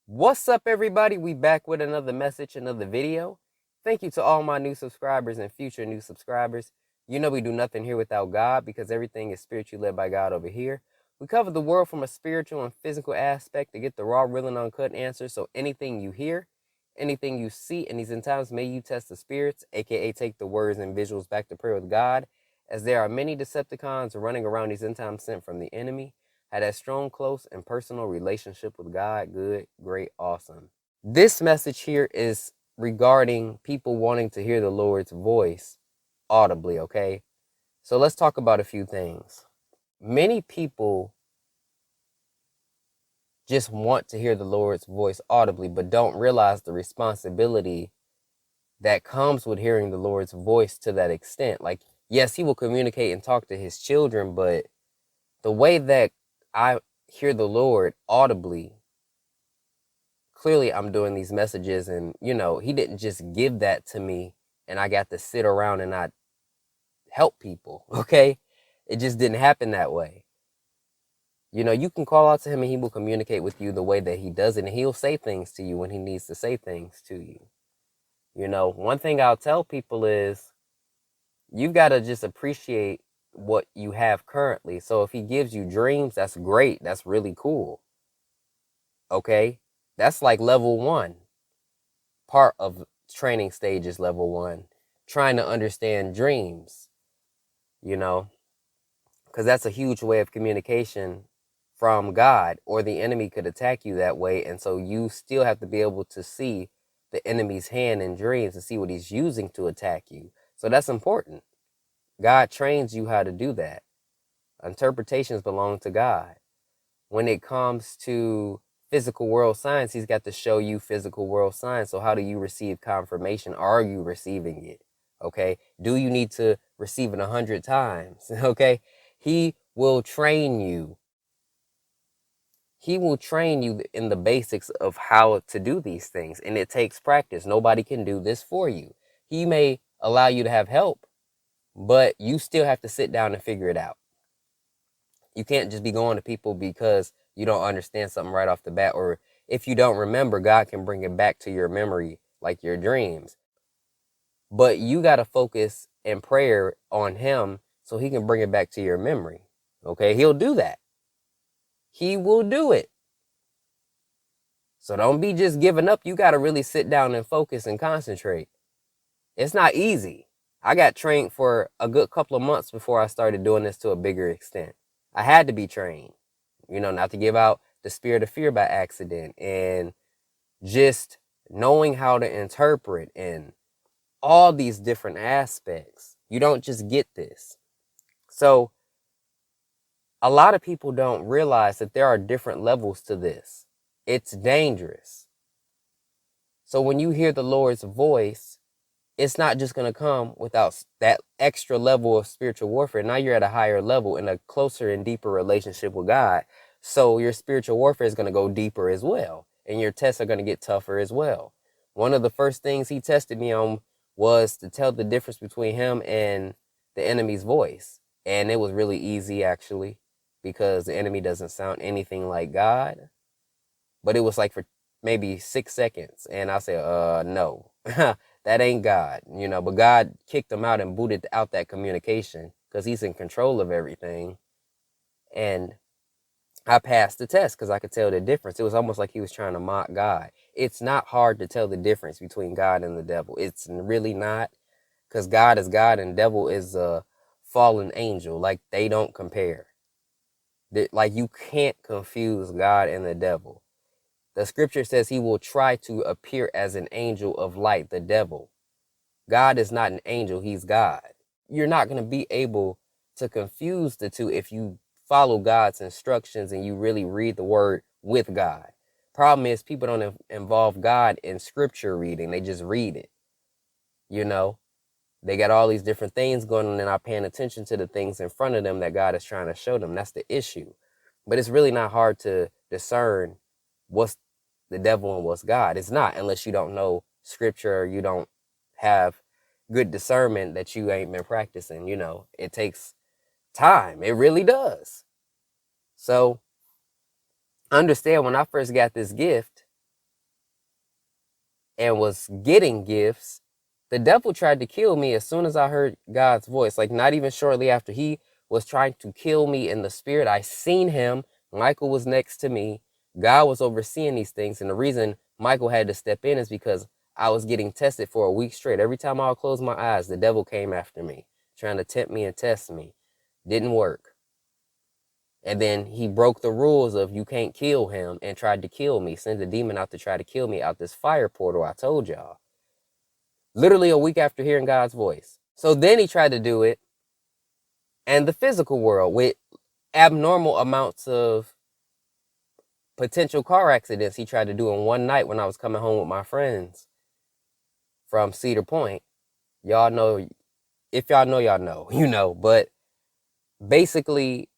What's up, everybody? We back with another message, another video. Thank you to all my new subscribers and future new subscribers. You know we do nothing here without God because everything is spiritually led by God over here. We cover the world from a spiritual and physical aspect to get the raw, real, and uncut answer. So anything you hear, anything you see in these end times, may you test the spirits, aka take the words and visuals back to prayer with God, as there are many Decepticons running around these end times sent from the enemy. Had that strong, close, and personal relationship with God. Good, great, awesome. This message here is regarding people wanting to hear the Lord's voice audibly, okay? So let's talk about a few things. Many people just want to hear the Lord's voice audibly, but don't realize the responsibility that comes with hearing the Lord's voice to that extent. Like, yes, he will communicate and talk to his children, but the way that I hear the Lord audibly, clearly I'm doing these messages, and he didn't just give that to me and I got to sit around and not help people. Okay, it just didn't happen that way. You can call out to him and he will communicate with you the way that he does it, and he'll say things to you when he needs to say things to you. One thing I'll tell people is you've got to just appreciate what you have currently. So if he gives you dreams, that's great, that's really cool. Okay, that's like level one. Part of training stage is level one, trying to understand dreams, you know, because that's a huge way of communication from God, or the enemy could attack you that way. And so you still have to be able to see the enemy's hand in dreams and see what he's using to attack you. So that's important. God trains you how to do that. Interpretations belong to God. When it comes to physical world signs, he's got to show you physical world signs. So how do you receive confirmation? Are you receiving it? Okay. Do you need to receive it 100 times? Okay. He will train you. He will train you in the basics of how to do these things. And it takes practice. Nobody can do this for you. He may allow you to have help, but you still have to sit down and figure it out. You can't just be going to people because you don't understand something right off the bat, or if you don't remember, God can bring it back to your memory like your dreams. But you got to focus in prayer on him so he can bring it back to your memory. Okay, he'll do that. He will do it. So don't be just giving up. You got to really sit down and focus and concentrate. It's not easy. I got trained for a good couple of months before I started doing this to a bigger extent. I had to be trained, not to give out the spirit of fear by accident, and just knowing how to interpret and all these different aspects. You don't just get this. So a lot of people don't realize that there are different levels to this. It's dangerous. So when you hear the Lord's voice, it's not just going to come without that extra level of spiritual warfare. Now you're at a higher level in a closer and deeper relationship with God. So your spiritual warfare is going to go deeper as well. And your tests are going to get tougher as well. One of the first things he tested me on was to tell the difference between him and the enemy's voice. And it was really easy, actually, because the enemy doesn't sound anything like God. But it was like for maybe 6 seconds. And I said, no. That ain't God, but God kicked him out and booted out that communication because he's in control of everything. And I passed the test because I could tell the difference. It was almost like he was trying to mock God. It's not hard to tell the difference between God and the devil. It's really not, because God is God and devil is a fallen angel. Like, they don't compare. Like, you can't confuse God and the devil. The scripture says he will try to appear as an angel of light, the devil. God is not an angel, he's God. You're not going to be able to confuse the two if you follow God's instructions and you really read the word with God. Problem is, people don't involve God in scripture reading. They just read it. They got all these different things going on and not paying attention to the things in front of them that God is trying to show them. That's the issue. But it's really not hard to discern what's the devil and what's God. It's not, unless you don't know scripture or you don't have good discernment that you ain't been practicing. It takes time. It really does. So understand, when I first got this gift, and was getting gifts, the devil tried to kill me as soon as I heard God's voice. Like, not even shortly after he was trying to kill me in the spirit, I seen him. Michael was next to me. God was overseeing these things. And the reason Michael had to step in is because I was getting tested for a week straight. Every time I would close my eyes, the devil came after me, trying to tempt me and test me. Didn't work. And then he broke the rules of you can't kill him and tried to kill me. Sent a demon out to try to kill me out this fire portal I told y'all. Literally a week after hearing God's voice. So then he tried to do it in the physical world with abnormal amounts of potential car accidents he tried to do in one night when I was coming home with my friends from Cedar Point. Y'all know, if y'all know, y'all know, you know. But basically,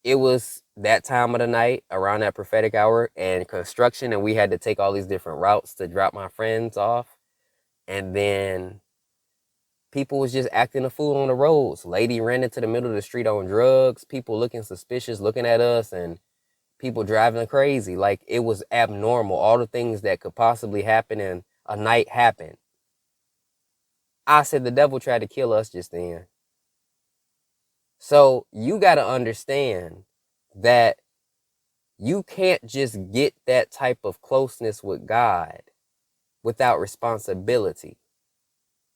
it was that time of the night around that prophetic hour and construction, and we had to take all these different routes to drop my friends off. And then people was just acting a fool on the roads. Lady ran into the middle of the street on drugs, people looking suspicious, looking at us, and people driving crazy. Like, it was abnormal. All the things that could possibly happen in a night happened. I said the devil tried to kill us just then. So you got to understand that you can't just get that type of closeness with God without responsibility.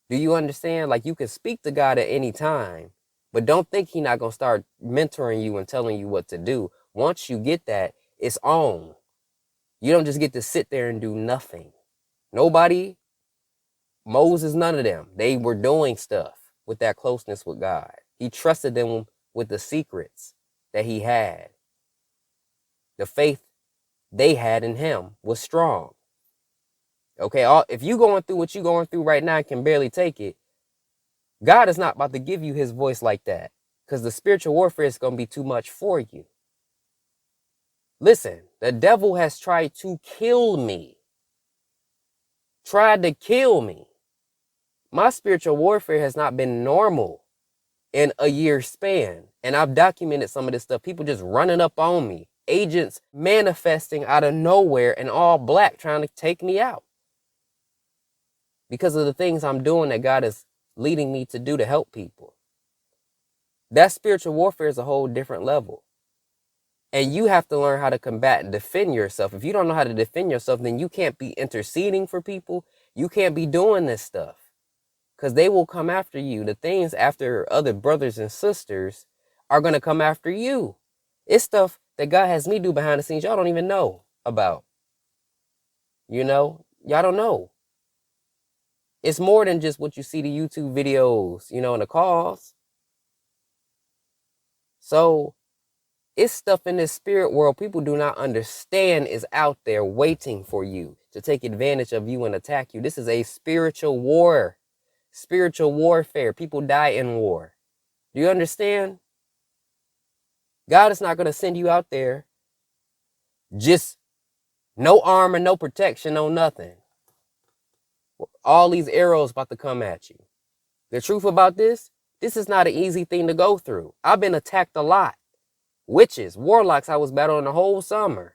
Do you understand? Like, you can speak to God at any time, but don't think he's not going to start mentoring you and telling you what to do. Once you get that, it's on. You don't just get to sit there and do nothing. Nobody, Moses, none of them, they were doing stuff with that closeness with God. He trusted them with the secrets that he had. The faith they had in him was strong. Okay, if you going through what you going through right now and can barely take it, God is not about to give you his voice like that, because the spiritual warfare is going to be too much for you. Listen, the devil has tried to kill me. Tried to kill me. My spiritual warfare has not been normal in a year span. And I've documented some of this stuff. People just running up on me. Agents manifesting out of nowhere and all black trying to take me out. Because of the things I'm doing that God is leading me to do to help people. That spiritual warfare is a whole different level. And you have to learn how to combat and defend yourself. If you don't know how to defend yourself, then you can't be interceding for people. You can't be doing this stuff. Because they will come after you. The things after other brothers and sisters are going to come after you. It's stuff that God has me do behind the scenes y'all don't even know about. You know? Y'all don't know. It's more than just what you see the YouTube videos, you know, and the calls. So it's stuff in this spirit world people do not understand is out there waiting for you to take advantage of you and attack you. This is a spiritual war. Spiritual warfare. People die in war. Do you understand? God is not going to send you out there just no armor, no protection, no nothing. All these arrows about to come at you. The truth about this is not an easy thing to go through. I've been attacked a lot. Witches, warlocks, I was battling the whole summer.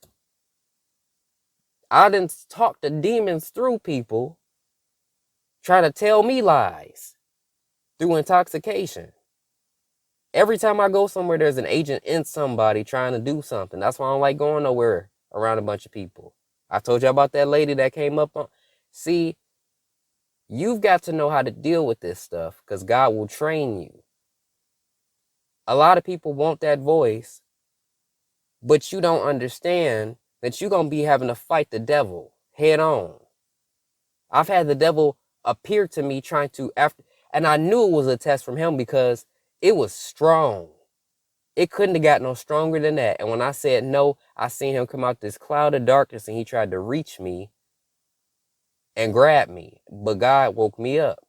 I didn't talk the demons through people trying to tell me lies through intoxication. Every time I go somewhere, there's an agent in somebody trying to do something. That's why I don't like going nowhere around a bunch of people. I told you about that lady that came up on. See, you've got to know how to deal with this stuff because God will train you. A lot of people want that voice, but you don't understand that you're going to be having to fight the devil head on. I've had the devil appear to me trying to, and I knew it was a test from him because it was strong. It couldn't have got no stronger than that. And when I said no, I seen him come out this cloud of darkness and he tried to reach me and grab me. But God woke me up.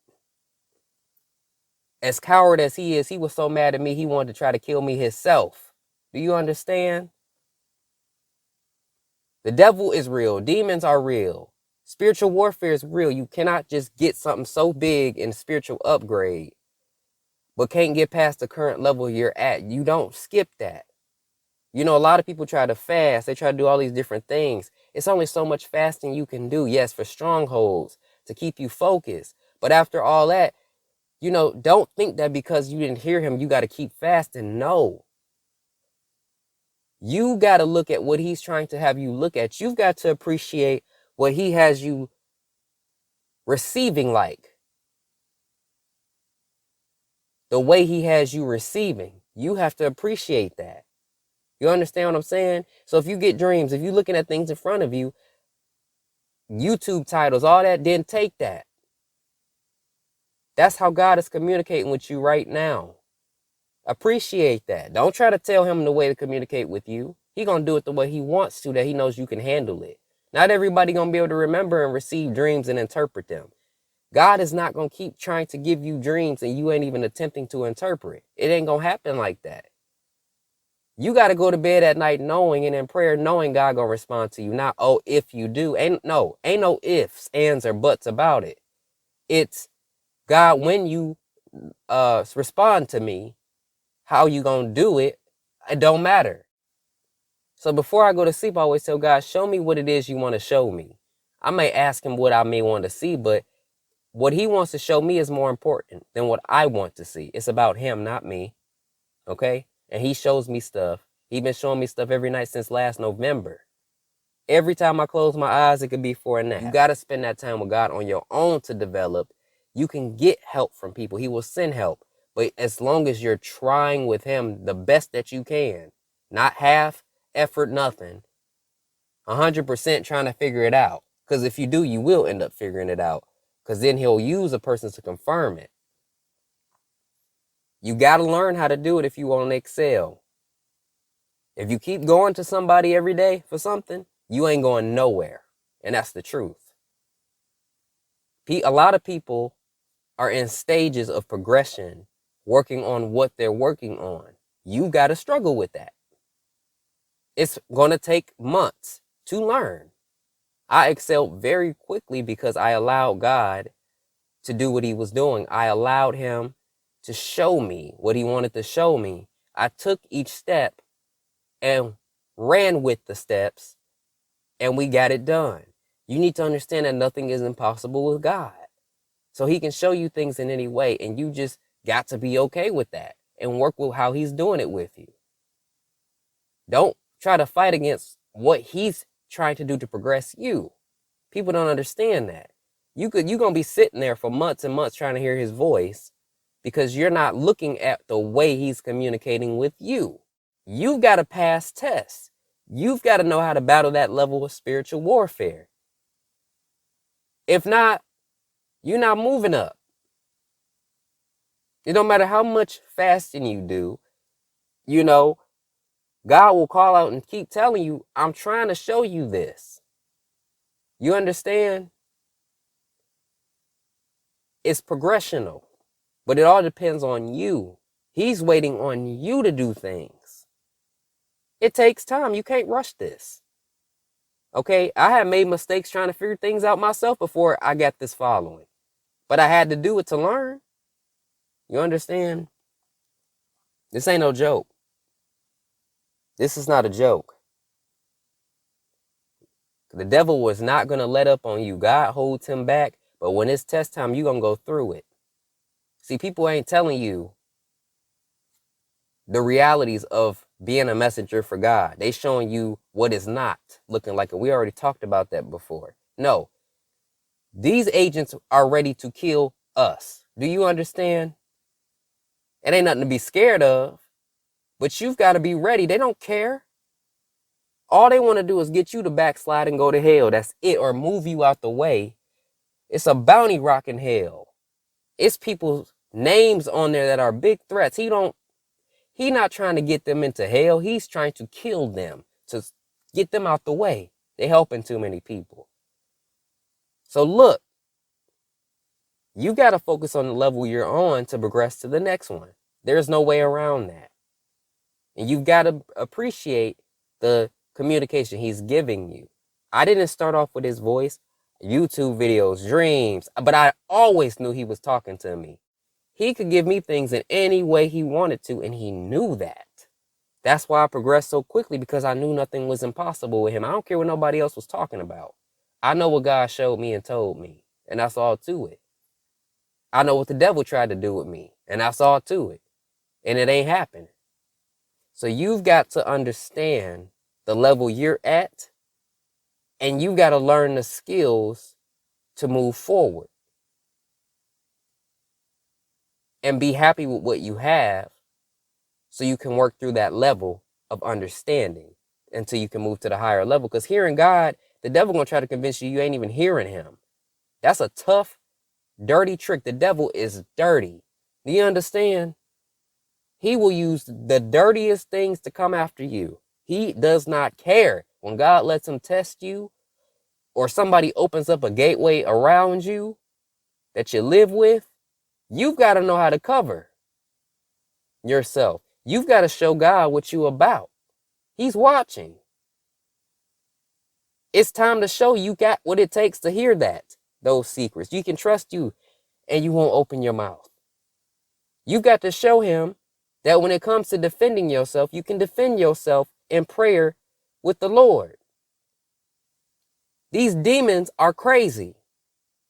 As coward as he is, he was so mad at me, he wanted to try to kill me himself. Do you understand? The devil is real. Demons are real. Spiritual warfare is real. You cannot just get something so big in spiritual upgrade, but can't get past the current level you're at. You don't skip that. You know, a lot of people try to fast. They try to do all these different things. It's only so much fasting you can do. Yes, for strongholds, to keep you focused. But after all that, you know, don't think that because you didn't hear him, you got to keep fasting. No. You got to look at what he's trying to have you look at. You've got to appreciate what he has you receiving like. The way he has you receiving. You have to appreciate that. You understand what I'm saying? So if you get dreams, if you're looking at things in front of you, YouTube titles, all that, then take that. That's how God is communicating with you right now. Appreciate that. Don't try to tell him the way to communicate with you. He gonna do it the way he wants to, that he knows you can handle it. Not everybody gonna be able to remember and receive dreams and interpret them. God is not gonna keep trying to give you dreams and you ain't even attempting to interpret. It ain't gonna happen like that. You got to go to bed at night knowing and in prayer knowing God gonna respond to you. Not, oh, if you do. Ain't no ifs, ands, or buts about it. It's, God, when you respond to me, how you gonna do it, it don't matter. So before I go to sleep, I always tell God, show me what it is you want to show me. I may ask him what I may want to see, but what he wants to show me is more important than what I want to see. It's about him, not me. Okay? And he shows me stuff. He's been showing me stuff every night since last November. Every time I close my eyes, it could be for a nap. You got to spend that time with God on your own to develop. You can get help from people. He will send help. But as long as you're trying with him the best that you can, not half effort, nothing, 100% trying to figure it out. Because if you do, you will end up figuring it out. Because then he'll use a person to confirm it. You got to learn how to do it if you want to excel. If you keep going to somebody every day for something, you ain't going nowhere. And that's the truth. A lot of people are in stages of progression, working on what they're working on. You got to struggle with that. It's going to take months to learn. I excelled very quickly because I allowed God to do what he was doing. I allowed him to show me what he wanted to show me. I took each step and ran with the steps, and we got it done. You need to understand that nothing is impossible with God. So he can show you things in any way, and you just got to be okay with that and work with how he's doing it with you. Don't try to fight against what he's trying to do to progress you. People don't understand that. You're going to be sitting there for months and months trying to hear his voice because you're not looking at the way he's communicating with you. You've got to pass tests. You've got to know how to battle that level of spiritual warfare. If not, you're not moving up. It don't matter how much fasting you do, you know, God will call out and keep telling you, I'm trying to show you this. You understand? It's progressional, but it all depends on you. He's waiting on you to do things. It takes time. You can't rush this. Okay, I have made mistakes trying to figure things out myself before I got this following, but I had to do it to learn. You understand? This ain't no joke. This is not a joke. The devil was not going to let up on you. God holds him back, but when it's test time, you're going to go through it. See, people ain't telling you the realities of being a messenger for God. They showing you what is not looking like it. We already talked about that before. No, these agents are ready to kill us. Do you understand? It ain't nothing to be scared of, but you've got to be ready. They don't care. All they want to do is get you to backslide and go to hell. That's it, or move you out the way. It's a bounty rock in hell. It's people's names on there that are big threats. He not trying to get them into hell. He's trying to kill them, to get them out the way. They're helping too many people. So look, you got to focus on the level you're on to progress to the next one. There's no way around that. And you've got to appreciate the communication he's giving you. I didn't start off with his voice, YouTube videos, dreams, but I always knew he was talking to me. He could give me things in any way he wanted to, and he knew that. That's why I progressed so quickly, because I knew nothing was impossible with him. I don't care what nobody else was talking about. I know what God showed me and told me, and that's all to it. I know what the devil tried to do with me, and that's all to it. And it ain't happening. So you've got to understand the level you're at, and you got to learn the skills to move forward and be happy with what you have, so you can work through that level of understanding until you can move to the higher level. Because hearing God, the devil gonna try to convince you you ain't even hearing him. That's a tough, dirty trick. The devil is dirty. Do you understand? He will use the dirtiest things to come after you. He does not care. When God lets him test you, or somebody opens up a gateway around you that you live with, you've got to know how to cover yourself. You've got to show God what you about. He's watching. It's time to show you got what it takes to hear those secrets. You can trust you, and you won't open your mouth. You've got to show him that when it comes to defending yourself, you can defend yourself in prayer with the Lord. These demons are crazy.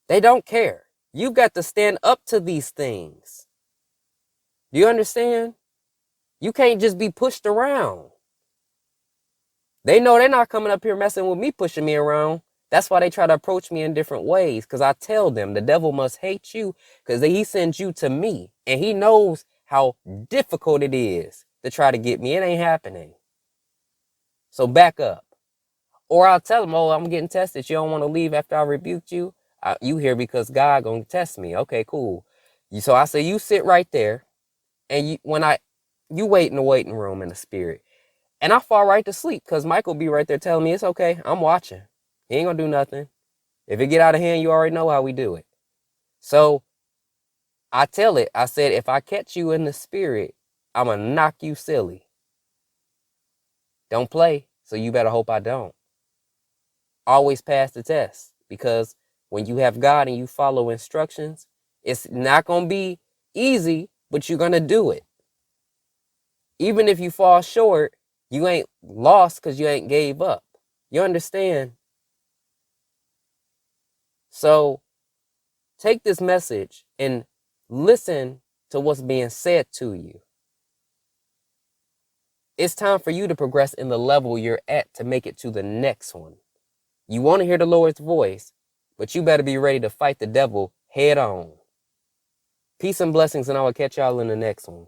They don't care. You've got to stand up to these things. Do you understand? You can't just be pushed around. They know they're not coming up here messing with me, pushing me around. That's why they try to approach me in different ways, because I tell them the devil must hate you, because he sends you to me, and he knows how difficult it is to try to get me. It ain't happening. So back up. Or I'll tell them, oh, I'm getting tested. You don't want to leave after I rebuked you? You here because God gonna test me. Okay, cool. So I say, you sit right there, and you wait in the waiting room in the spirit. And I fall right to sleep, because Michael be right there telling me, it's okay, I'm watching. He ain't gonna do nothing. If it get out of hand, you already know how we do it. So I tell it, I said, if I catch you in the spirit, I'm gonna knock you silly. Don't play, so you better hope I don't. Always pass the test, because when you have God and you follow instructions, it's not gonna be easy, but you're gonna do it. Even if you fall short, you ain't lost because you ain't gave up. You understand? So take this message and listen to what's being said to you. It's time for you to progress in the level you're at to make it to the next one. You want to hear the Lord's voice, but you better be ready to fight the devil head on. Peace and blessings, and I will catch y'all in the next one.